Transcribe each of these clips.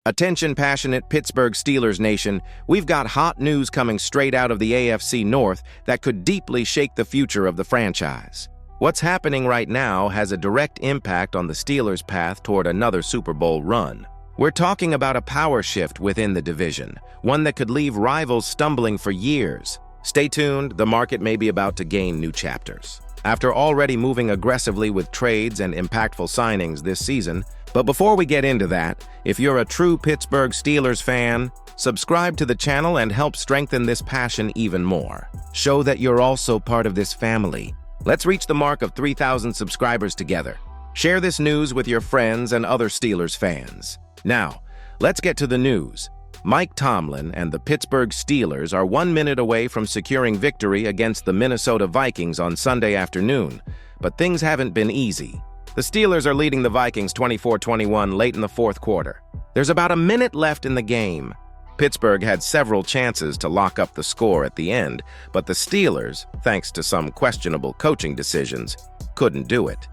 Attention, passionate Pittsburgh Steelers Nation, we've got hot news coming straight out of the AFC North that could deeply shake the future of the franchise. What's happening right now has a direct impact on the Steelers' path toward another Super Bowl run. We're talking about a power shift within the division, one that could leave rivals stumbling for years. Stay tuned, the market may be about to gain new chapters. After already moving aggressively with trades and impactful signings this season, but before we get into that, if you're a true Pittsburgh Steelers fan, subscribe to the channel and help strengthen this passion even more. Show that you're also part of this family. Let's reach the mark of 3,000 subscribers together. Share this news with your friends and other Steelers fans. Now, let's get to the news. Mike Tomlin and the Pittsburgh Steelers are 1 minute away from securing victory against the Minnesota Vikings on Sunday afternoon, but things haven't been easy. The Steelers are leading the Vikings 24-21 late in the fourth quarter. There's about a minute left in the game. Pittsburgh had several chances to lock up the score at the end, but the Steelers, thanks to some questionable coaching decisions, couldn't do it.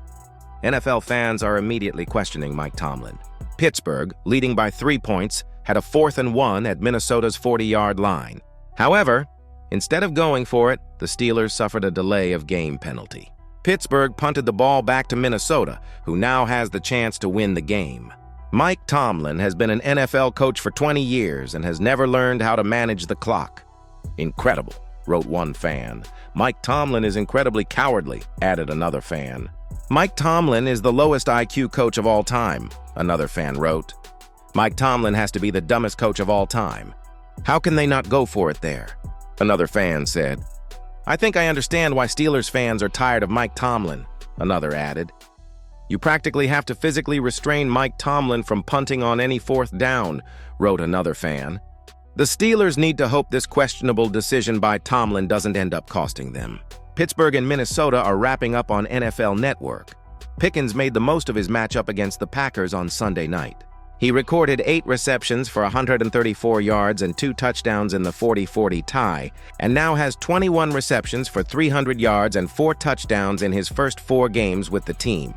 NFL fans are immediately questioning Mike Tomlin. Pittsburgh, leading by 3 points, had a 4th and 1 at Minnesota's 40-yard line. However, instead of going for it, the Steelers suffered a delay of game penalty. Pittsburgh punted the ball back to Minnesota, who now has the chance to win the game. Mike Tomlin has been an NFL coach for 20 years and has never learned how to manage the clock. Incredible, wrote one fan. Mike Tomlin is incredibly cowardly, added another fan. Mike Tomlin is the lowest IQ coach of all time, another fan wrote. Mike Tomlin has to be the dumbest coach of all time. How can they not go for it there? Another fan said. I think I understand why Steelers fans are tired of Mike Tomlin, another added. You practically have to physically restrain Mike Tomlin from punting on any 4th down, wrote another fan. The Steelers need to hope this questionable decision by Tomlin doesn't end up costing them. Pittsburgh and Minnesota are wrapping up on NFL Network. Pickens made the most of his matchup against the Packers on Sunday night. He recorded 8 receptions for 134 yards and 2 touchdowns in the 40-40 tie, and now has 21 receptions for 300 yards and 4 touchdowns in his first 4 games with the team.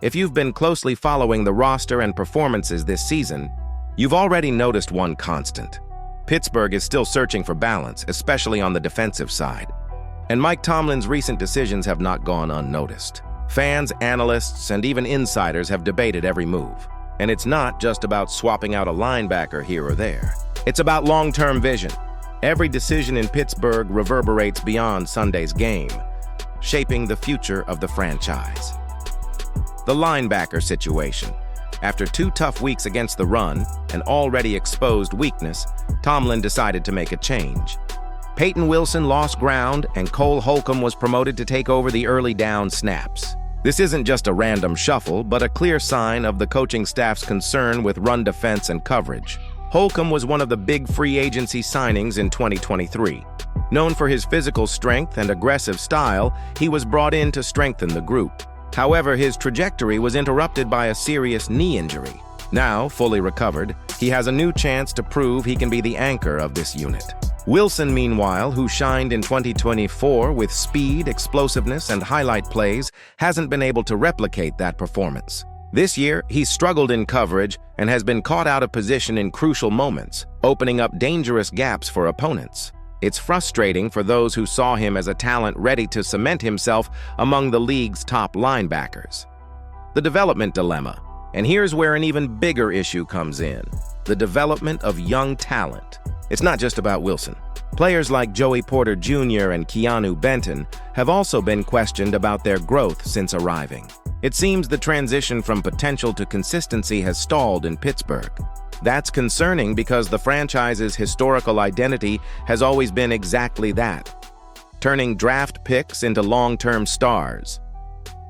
If you've been closely following the roster and performances this season, you've already noticed one constant. Pittsburgh is still searching for balance, especially on the defensive side. And Mike Tomlin's recent decisions have not gone unnoticed. Fans, analysts, and even insiders have debated every move. And it's not just about swapping out a linebacker here or there. It's about long-term vision. Every decision in Pittsburgh reverberates beyond Sunday's game, shaping the future of the franchise. The linebacker situation. After 2 tough weeks against the run, an already exposed weakness, Tomlin decided to make a change. Peyton Wilson lost ground, and Cole Holcomb was promoted to take over the early down snaps. This isn't just a random shuffle, but a clear sign of the coaching staff's concern with run defense and coverage. Holcomb was one of the big free agency signings in 2023. Known for his physical strength and aggressive style, he was brought in to strengthen the group. However, his trajectory was interrupted by a serious knee injury. Now, fully recovered, he has a new chance to prove he can be the anchor of this unit. Wilson, meanwhile, who shined in 2024 with speed, explosiveness, and highlight plays, hasn't been able to replicate that performance. This year, he's struggled in coverage and has been caught out of position in crucial moments, opening up dangerous gaps for opponents. It's frustrating for those who saw him as a talent ready to cement himself among the league's top linebackers. The development dilemma. And here's where an even bigger issue comes in: the development of young talent. It's not just about Wilson. Players like Joey Porter Jr. and Keanu Benton have also been questioned about their growth since arriving. It seems the transition from potential to consistency has stalled in Pittsburgh. That's concerning because the franchise's historical identity has always been exactly that, turning draft picks into long-term stars.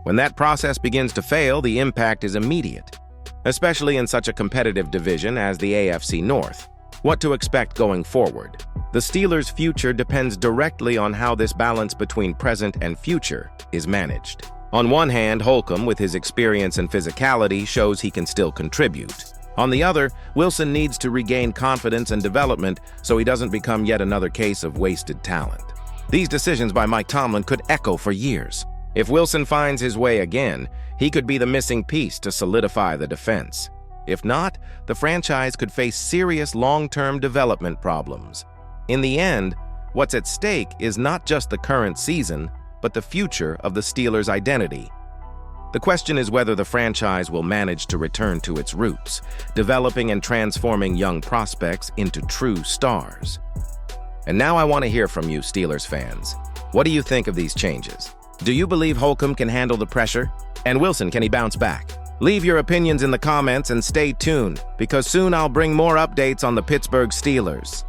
When that process begins to fail, the impact is immediate, especially in such a competitive division as the AFC North. What to expect going forward? The Steelers' future depends directly on how this balance between present and future is managed. On one hand, Holcomb, with his experience and physicality, shows he can still contribute. On the other, Wilson needs to regain confidence and development so he doesn't become yet another case of wasted talent. These decisions by Mike Tomlin could echo for years. If Wilson finds his way again, he could be the missing piece to solidify the defense. If not, the franchise could face serious long-term development problems. In the end, what's at stake is not just the current season, but the future of the Steelers' identity. The question is whether the franchise will manage to return to its roots, developing and transforming young prospects into true stars. And now I want to hear from you, Steelers fans. What do you think of these changes? Do you believe Holcomb can handle the pressure? And Wilson, can he bounce back? Leave your opinions in the comments and stay tuned, because soon I'll bring more updates on the Pittsburgh Steelers.